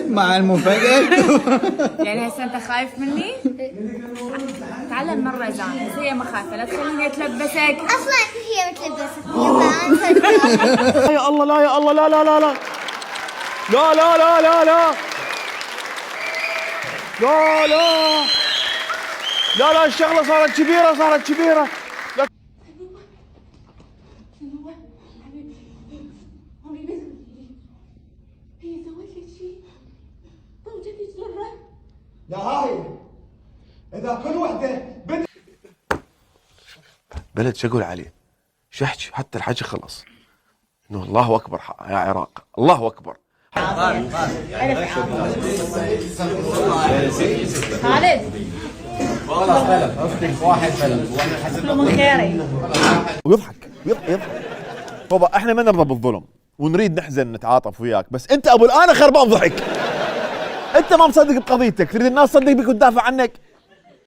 مع المفاجأة. يعني هسه انت خايف مني؟ تعلم مرة زين، بس هي مخافة، لا تخليني اتلبسك. اصلا هي متلبسه يا الله لا يا الله لا لا لا لا لا لا لا لا لا لا لا لا لا الشغلة صارت كبيرة صارت كبيرة. لا يا هاي اذا كل وحده بنت بلد شو اقول عليه؟ شحش حتى الحكي خلص. انه الله اكبر يا عراق الله اكبر. خالد من خيري. ويضحك يضحك. بابا احنا ما نرضى بالظلم ونريد نحزن نتعاطف وياك، بس انت ابو الانا خربان ضحك. انت ما مصدق بقضيتك، تريد الناس تصدق بك وتدافع عنك.